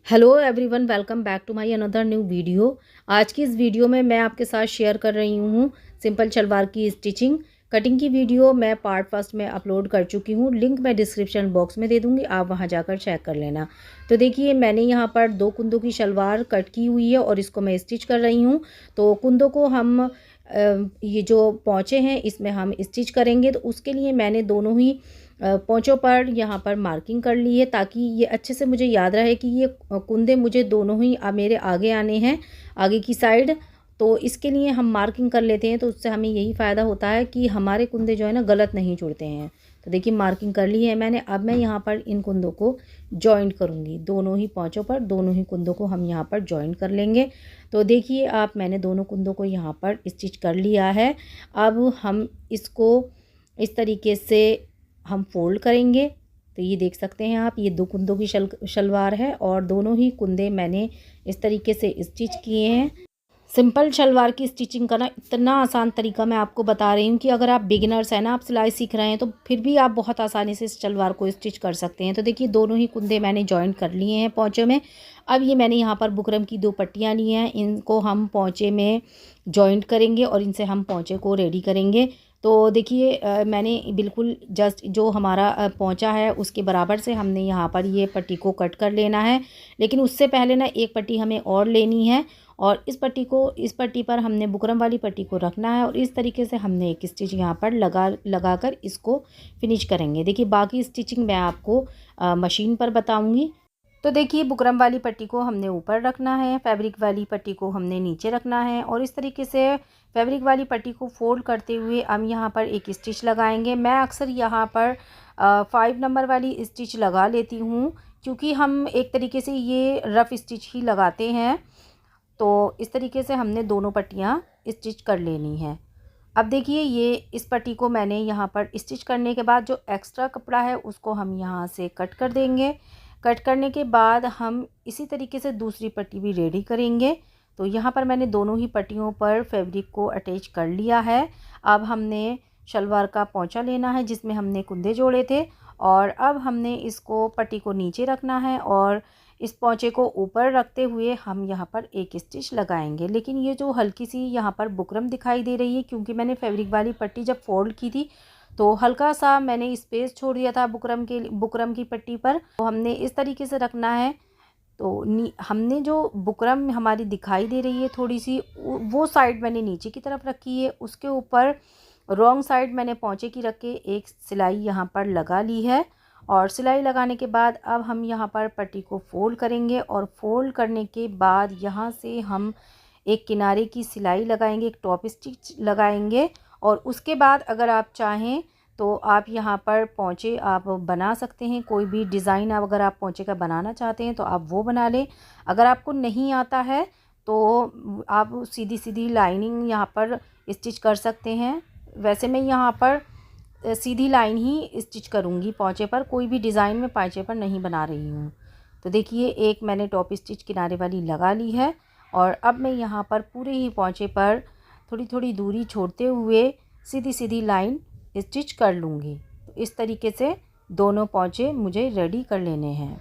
Hello everyone, welcome back to my another new video. आज की इस वीडियो में मैं आपके साथ शेयर कर रही हूँ सिंपल शलवार की स्टिचिंग कटिंग की वीडियो। मैं पार्ट फर्स्ट में अपलोड कर चुकी हूँ, लिंक मैं डिस्क्रिप्शन बॉक्स में दे दूँगी, आप वहाँ जाकर चेक कर लेना। तो देखिए, मैंने यहाँ पर 2 कुंदों की शलवार कट की हुई है और इसको मैं स्टिच कर रही हूँ। तो कुंदों को हम ये जो पोंचे हैं इसमें हम स्टिच करेंगे। तो उसके लिए मैंने दोनों ही पोंचों पर यहाँ पर मार्किंग कर ली है, ताकि ये अच्छे से मुझे याद रहे कि ये कुंदे मुझे दोनों ही मेरे आगे आने हैं, आगे की साइड। तो इसके लिए हम मार्किंग कर लेते हैं, तो उससे हमें यही फ़ायदा होता है कि हमारे कुंदे जो है ना गलत नहीं जुड़ते हैं। तो देखिए, मार्किंग कर ली है मैंने। अब मैं यहाँ पर इन कुंदों को जॉइंट करूँगी, दोनों ही पोंचों पर दोनों ही कुंदों को हम यहाँ पर जॉइंट कर लेंगे। तो देखिए आप, मैंने दोनों कुंदों को यहाँ पर स्टिच कर लिया है। अब हम इसको इस तरीके से हम फोल्ड करेंगे। तो ये देख सकते हैं आप, ये 2 कुंदों की शलवार है और दोनों ही कुंदे मैंने इस तरीके से स्टिच किए हैं। सिंपल शलवार की स्टिचिंग का ना इतना आसान तरीका मैं आपको बता रही हूँ कि अगर आप बिगिनर्स हैं ना, आप सिलाई सीख रहे हैं, तो फिर भी आप बहुत आसानी से इस शलवार को स्टिच कर सकते हैं। तो देखिए, दोनों ही कुंदे मैंने जॉइंट कर लिए हैं पोंचे में। अब ये मैंने यहाँ पर बुकरम की 2 पट्टियाँ ली हैं, इनको हम पोंचे में जॉइंट करेंगे और इनसे हम पोंचे को रेडी करेंगे। तो देखिए, मैंने बिल्कुल जस्ट जो हमारा पोंचा है उसके बराबर से हमने यहाँ पर ये पट्टी को कट कर लेना है। लेकिन उससे पहले ना एक पट्टी हमें और लेनी है और इस पट्टी पर हमने बुकरम वाली पट्टी को रखना है और इस तरीके से हमने एक स्टिच यहाँ पर लगा कर इसको फिनिश करेंगे। देखिए, बाकी स्टिचिंग मैं आपको मशीन पर बताऊँगी। तो देखिए, बुकरम वाली पट्टी को हमने ऊपर रखना है, फैब्रिक वाली पट्टी को हमने नीचे रखना है और इस तरीके से फैब्रिक वाली पट्टी को फोल्ड करते हुए हम यहाँ पर एक स्टिच लगाएंगे। मैं अक्सर यहाँ पर 5 नंबर वाली स्टिच लगा लेती हूँ, क्योंकि हम एक तरीके से ये रफ़ स्टिच ही लगाते हैं। तो इस तरीके से हमने दोनों पट्टियाँ स्टिच कर लेनी है। अब देखिए, ये इस पट्टी को मैंने यहाँ पर स्टिच करने के बाद जो एक्स्ट्रा कपड़ा है उसको हम यहाँ से कट कर देंगे। कट करने के बाद हम इसी तरीके से दूसरी पट्टी भी रेडी करेंगे। तो यहाँ पर मैंने दोनों ही पट्टियों पर फैब्रिक को अटैच कर लिया है। अब हमने शलवार का पोंचा लेना है जिसमें हमने कुंदे जोड़े थे और अब हमने इसको पट्टी को नीचे रखना है और इस पोंचे को ऊपर रखते हुए हम यहाँ पर एक स्टिच लगाएंगे। लेकिन ये जो हल्की सी यहाँ पर बुकरम दिखाई दे रही है, क्योंकि मैंने फैब्रिक वाली पट्टी जब फोल्ड की थी तो हल्का सा मैंने स्पेस छोड़ दिया था बुकरम की पट्टी पर। तो हमने इस तरीके से रखना है। तो हमने जो बुकरम हमारी दिखाई दे रही है थोड़ी सी, वो साइड मैंने नीचे की तरफ रखी है, उसके ऊपर रॉन्ग साइड मैंने पोंचे की रख के एक सिलाई यहाँ पर लगा ली है। और सिलाई लगाने के बाद अब हम यहाँ पर पट्टी को फोल्ड करेंगे और फोल्ड करने के बाद यहाँ से हम एक किनारे की सिलाई लगाएंगे, एक टॉप स्टिच लगाएंगे और उसके बाद अगर आप चाहें तो आप यहाँ पर पोंचे आप बना सकते हैं। कोई भी डिज़ाइन अगर आप पोंचे का बनाना चाहते हैं तो आप वो बना लें। अगर आपको नहीं आता है तो आप सीधी सीधी लाइनिंग यहाँ पर स्टिच कर सकते हैं। वैसे मैं यहाँ पर सीधी लाइन ही स्टिच करूँगी पोंचे पर, कोई भी डिज़ाइन में पोंचे पर नहीं बना रही हूँ। तो देखिए, एक मैंने टॉप स्टिच किनारे वाली लगा ली है और अब मैं यहाँ पर पूरे ही पोंचे पर थोड़ी थोड़ी दूरी छोड़ते हुए सीधी सीधी लाइन स्टिच कर लूँगी। तो इस तरीके से दोनों पोंचे मुझे रेडी कर लेने हैं।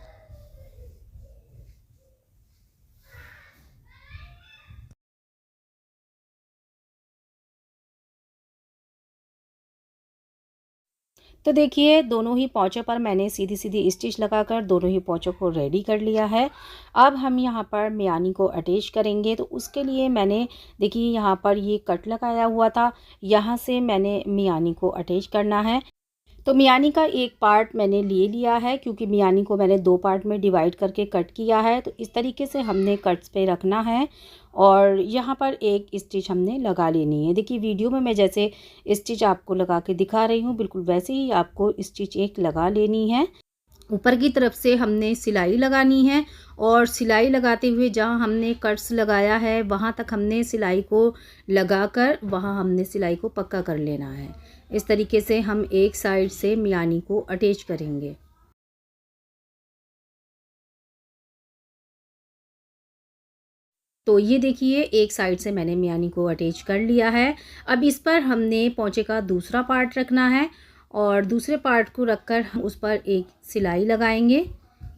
तो देखिए, दोनों ही पोंचों पर मैंने सीधी सीधी स्टिच लगाकर दोनों ही पोंचों को रेडी कर लिया है। अब हम यहाँ पर मियानी को अटैच करेंगे। तो उसके लिए मैंने देखिए यहाँ पर ये कट लगाया हुआ था, यहाँ से मैंने मियानी को अटैच करना है। तो मियानी का एक पार्ट मैंने ले लिया है, क्योंकि मियानी को मैंने 2 पार्ट में डिवाइड करके कट किया है। तो इस तरीके से हमने कट्स पे रखना है और यहाँ पर एक स्टिच हमने लगा लेनी है। देखिए, वीडियो में मैं जैसे स्टिच आपको लगा के दिखा रही हूँ, बिल्कुल वैसे ही आपको स्टिच एक लगा लेनी है। ऊपर की तरफ से हमने सिलाई लगानी है और सिलाई लगाते हुए जहाँ हमने कट्स लगाया है वहाँ तक हमने सिलाई को लगाकर वहाँ हमने सिलाई को पक्का कर लेना है। इस तरीके से हम एक साइड से मियानी को अटैच करेंगे। तो ये देखिए, एक साइड से मैंने मियानी को अटैच कर लिया है। अब इस पर हमने पोंचे का दूसरा पार्ट रखना है और दूसरे पार्ट को रखकर हम उस पर एक सिलाई लगाएंगे।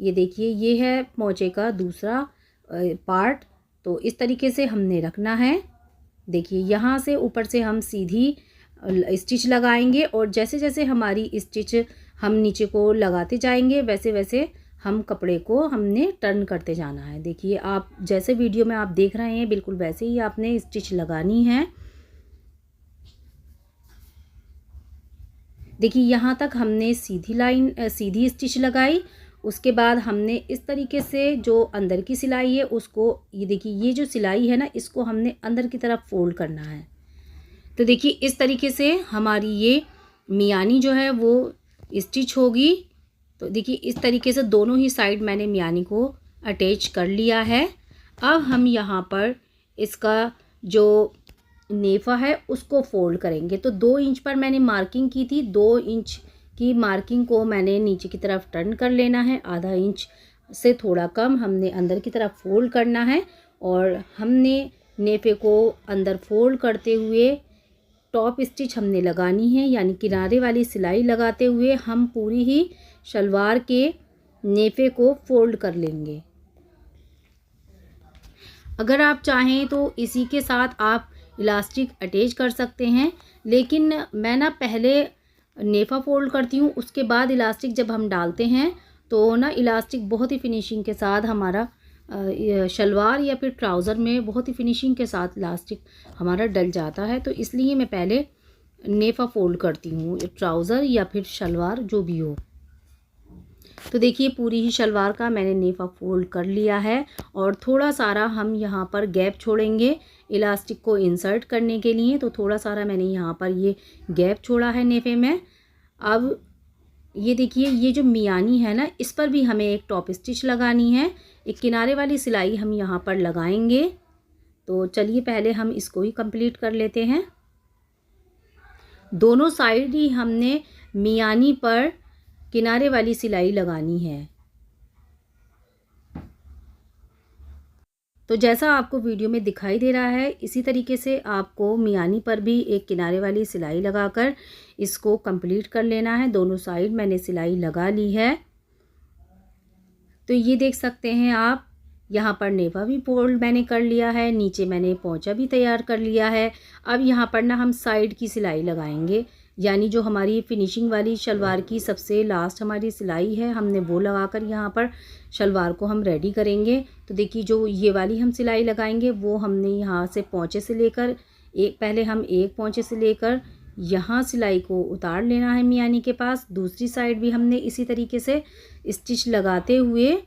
ये देखिए, ये है पोंचे का दूसरा पार्ट। तो इस तरीके से हमने रखना है। देखिए, यहाँ से ऊपर से हम सीधी स्टिच लगाएंगे और जैसे जैसे हमारी स्टिच हम नीचे को लगाते जाएंगे वैसे वैसे हम कपड़े को हमने टर्न करते जाना है। देखिए, आप जैसे वीडियो में आप देख रहे हैं बिल्कुल वैसे ही आपने स्टिच लगानी है। देखिए, यहाँ तक हमने सीधी स्टिच लगाई। उसके बाद हमने इस तरीके से जो अंदर की सिलाई है उसको, ये देखिए, ये जो सिलाई है ना इसको हमने अंदर की तरफ फोल्ड करना है। तो देखिए, इस तरीके से हमारी ये मियानी जो है वो स्टिच होगी। तो देखिए, इस तरीके से दोनों ही साइड मैंने मियानी को अटैच कर लिया है। अब हम यहाँ पर इसका जो नेफा है उसको फोल्ड करेंगे। तो 2 इंच पर मैंने मार्किंग की थी, 2 इंच की मार्किंग को मैंने नीचे की तरफ टर्न कर लेना है। आधा इंच से थोड़ा कम हमने अंदर की तरफ फोल्ड करना है और हमने नेफे को अंदर फोल्ड करते हुए टॉप स्टिच हमने लगानी है, यानी किनारे वाली सिलाई लगाते हुए हम पूरी ही शलवार के नेफे को फोल्ड कर लेंगे। अगर आप चाहें तो इसी के साथ आप इलास्टिक अटैच कर सकते हैं, लेकिन मैं ना पहले नेफा फोल्ड करती हूँ, उसके बाद इलास्टिक जब हम डालते हैं तो ना इलास्टिक बहुत ही फिनिशिंग के साथ हमारा शलवार या फिर ट्राउज़र में बहुत ही फिनिशिंग के साथ इलास्टिक हमारा डल जाता है। तो इसलिए मैं पहले नेफा फोल्ड करती हूँ, ट्राउज़र या फिर शलवार जो भी हो। तो देखिए, पूरी ही शलवार का मैंने नेफा फोल्ड कर लिया है और थोड़ा सारा हम यहाँ पर गैप छोड़ेंगे इलास्टिक को इंसर्ट करने के लिए। तो थोड़ा सारा मैंने यहाँ पर ये गैप छोड़ा है नेफे में। अब ये देखिए, ये जो मियानी है ना इस पर भी हमें एक टॉप स्टिच लगानी है। एक किनारे वाली सिलाई हम यहाँ पर लगाएंगे। तो चलिए पहले हम इसको ही कंप्लीट कर लेते हैं। दोनों साइड ही हमने मियानी पर किनारे वाली सिलाई लगानी है। तो जैसा आपको वीडियो में दिखाई दे रहा है इसी तरीके से आपको मियानी पर भी एक किनारे वाली सिलाई लगाकर इसको कंप्लीट कर लेना है। दोनों साइड मैंने सिलाई लगा ली है। तो ये देख सकते हैं आप, यहाँ पर नेफा भी फोल्ड मैंने कर लिया है, नीचे मैंने पोंचा भी तैयार कर लिया है। अब यहाँ पर ना हम साइड की सिलाई लगाएंगे, यानी जो हमारी फिनिशिंग वाली शलवार की सबसे लास्ट हमारी सिलाई है हमने वो लगाकर यहाँ पर शलवार को हम रेडी करेंगे। तो देखिए, जो ये वाली हम सिलाई लगाएंगे वो हमने यहाँ से पोंचे से लेकर पहले हम एक पोंचे से लेकर यहाँ सिलाई को उतार लेना है मियानी के पास। दूसरी साइड भी हमने इसी तरीके से स्टिच लगाते हुए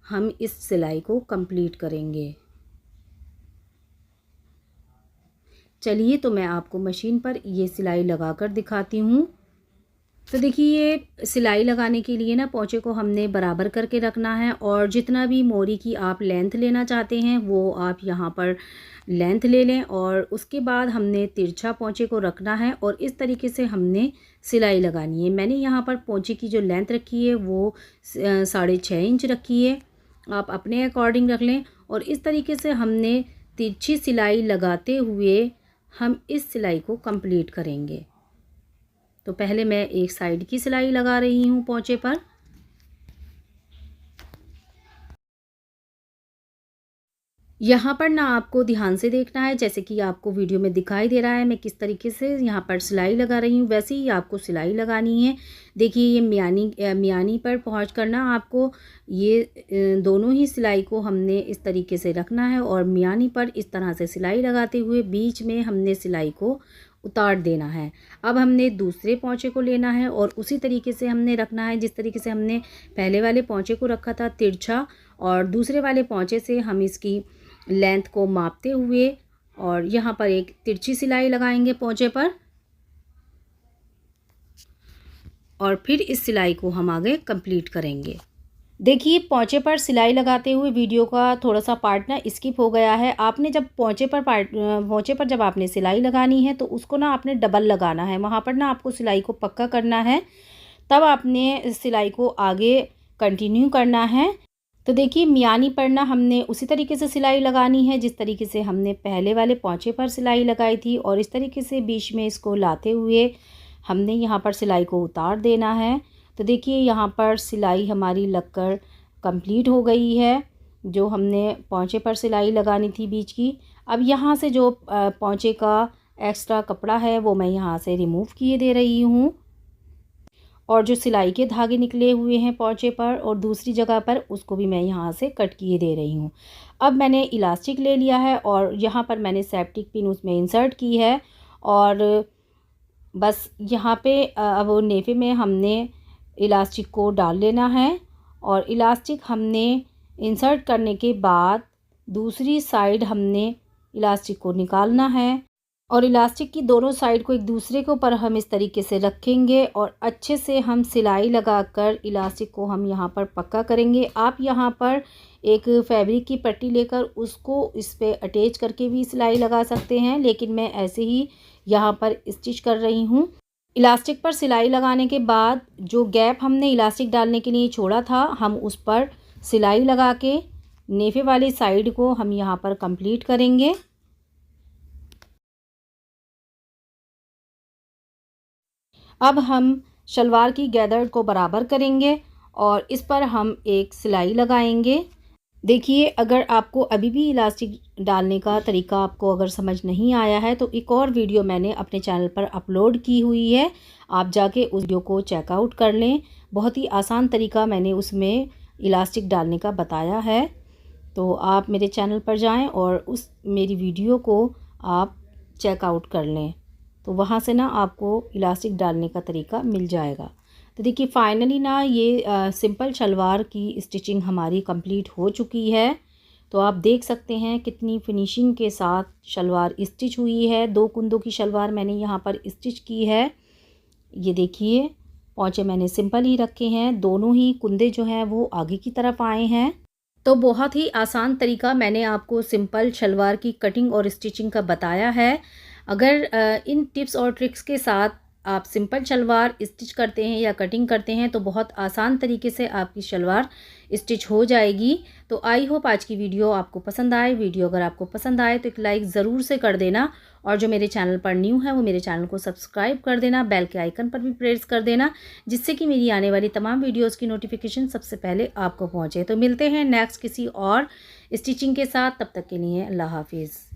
हम इस सिलाई को कंप्लीट करेंगे। चलिए, तो मैं आपको मशीन पर ये सिलाई लगाकर दिखाती हूँ। तो देखिए, ये सिलाई लगाने के लिए ना पोंचे को हमने बराबर करके रखना है और जितना भी मोरी की आप लेंथ लेना चाहते हैं वो आप यहाँ पर लेंथ ले लें और उसके बाद हमने तिरछा पोंचे को रखना है और इस तरीके से हमने सिलाई लगानी है। मैंने यहाँ पर पोंचे की जो लेंथ रखी है वो 6.5 इंच रखी है, आप अपने अकॉर्डिंग रख लें। और इस तरीके से हमने तिरछी सिलाई लगाते हुए हम इस सिलाई को कंप्लीट करेंगे। तो पहले मैं एक साइड की सिलाई लगा रही हूँ पोंचे पर। यहाँ पर ना आपको ध्यान से देखना है, जैसे कि आपको वीडियो में दिखाई दे रहा है मैं किस तरीके से यहाँ पर सिलाई लगा रही हूँ, वैसे ही आपको सिलाई लगानी है। देखिए, ये मियानी पर पहुँच कर ना आपको ये दोनों ही सिलाई को हमने इस तरीके से रखना है और मियानी पर इस तरह से सिलाई लगाते हुए बीच में हमने सिलाई को उतार देना है। अब हमने दूसरे पोंचे को लेना है और उसी तरीके से हमने रखना है जिस तरीके से हमने पहले वाले पोंचे को रखा था तिरछा, और दूसरे वाले पोंचे से हम इसकी लेंथ को मापते हुए और यहाँ पर एक तिरछी सिलाई लगाएंगे पोंचे पर और फिर इस सिलाई को हम आगे कंप्लीट करेंगे। देखिए, पोंचे पर सिलाई लगाते हुए वीडियो का थोड़ा सा पार्ट ना स्किप हो गया है। आपने जब पोंचे पर जब आपने सिलाई लगानी है तो उसको ना आपने डबल लगाना है, वहाँ पर ना आपको सिलाई को पक्का करना है, तब आपने सिलाई को आगे कंटिन्यू करना है। तो देखिए, मियानी पर ना हमने उसी तरीके से सिलाई लगानी है जिस तरीके से हमने पहले वाले पोंचे पर सिलाई लगाई थी और इस तरीके से बीच में इसको लाते हुए हमने यहाँ पर सिलाई को उतार देना है। तो देखिए, यहाँ पर सिलाई हमारी लगकर कंप्लीट हो गई है। जो हमने पोंचे पर सिलाई लगानी थी बीच की, अब यहाँ से जो पोंचे का एक्स्ट्रा कपड़ा है वो मैं यहाँ से रिमूव किए दे रही हूँ, और जो सिलाई के धागे निकले हुए हैं पोंचे पर और दूसरी जगह पर, उसको भी मैं यहाँ से कट किए दे रही हूँ। अब मैंने इलास्टिक ले लिया है और यहाँ पर मैंने सेफ्टिक पिन उसमें इंसर्ट की है, और बस यहाँ पे अब नेफे में हमने इलास्टिक को डाल लेना है, और इलास्टिक हमने इंसर्ट करने के बाद दूसरी साइड हमने इलास्टिक को निकालना है, और इलास्टिक की दोनों साइड को एक दूसरे के ऊपर हम इस तरीके से रखेंगे और अच्छे से हम सिलाई लगाकर इलास्टिक को हम यहाँ पर पक्का करेंगे। आप यहाँ पर एक फैब्रिक की पट्टी लेकर उसको इस पे अटैच करके भी सिलाई लगा सकते हैं, लेकिन मैं ऐसे ही यहाँ पर स्टिच कर रही हूँ। इलास्टिक पर सिलाई लगाने के बाद जो गैप हमने इलास्टिक डालने के लिए छोड़ा था, हम उस पर सिलाई लगा के नेफे वाली साइड को हम यहाँ पर कंप्लीट करेंगे। अब हम शलवार की गैदर को बराबर करेंगे और इस पर हम एक सिलाई लगाएंगे। देखिए, अगर आपको अभी भी इलास्टिक डालने का तरीका आपको अगर समझ नहीं आया है तो एक और वीडियो मैंने अपने चैनल पर अपलोड की हुई है, आप जाके उस वीडियो को चेकआउट कर लें। बहुत ही आसान तरीका मैंने उसमें इलास्टिक डालने का बताया है, तो आप मेरे चैनल पर जाएं और उस मेरी वीडियो को आप चेकआउट कर लें, तो वहाँ से ना आपको इलास्टिक डालने का तरीका मिल जाएगा। तो देखिए फाइनली ना ये सिंपल शलवार की स्टिचिंग हमारी कंप्लीट हो चुकी है। तो आप देख सकते हैं कितनी फिनिशिंग के साथ शलवार स्टिच हुई है। 2 कुंदों की शलवार मैंने यहाँ पर स्टिच की है। ये देखिए, पोंचे मैंने सिंपल ही रखे हैं, दोनों ही कुंदे जो हैं वो आगे की तरफ आए हैं। तो बहुत ही आसान तरीका मैंने आपको सिंपल शलवार की कटिंग और स्टिचिंग का बताया है। अगर इन टिप्स और ट्रिक्स के साथ आप सिंपल शलवार स्टिच करते हैं या कटिंग करते हैं तो बहुत आसान तरीके से आपकी शलवार स्टिच हो जाएगी। तो आई होप आज की वीडियो आपको पसंद आए। वीडियो अगर आपको पसंद आए तो एक लाइक ज़रूर से कर देना, और जो मेरे चैनल पर न्यू है वो मेरे चैनल को सब्सक्राइब कर देना, बेल के आइकन पर भी प्रेस कर देना, जिससे कि मेरी आने वाली तमाम वीडियोज़ की नोटिफिकेशन सबसे पहले आपको पहुँचे। तो मिलते हैं नेक्स्ट किसी और स्टिचिंग के साथ, तब तक के लिए अल्लाह हाफिज़।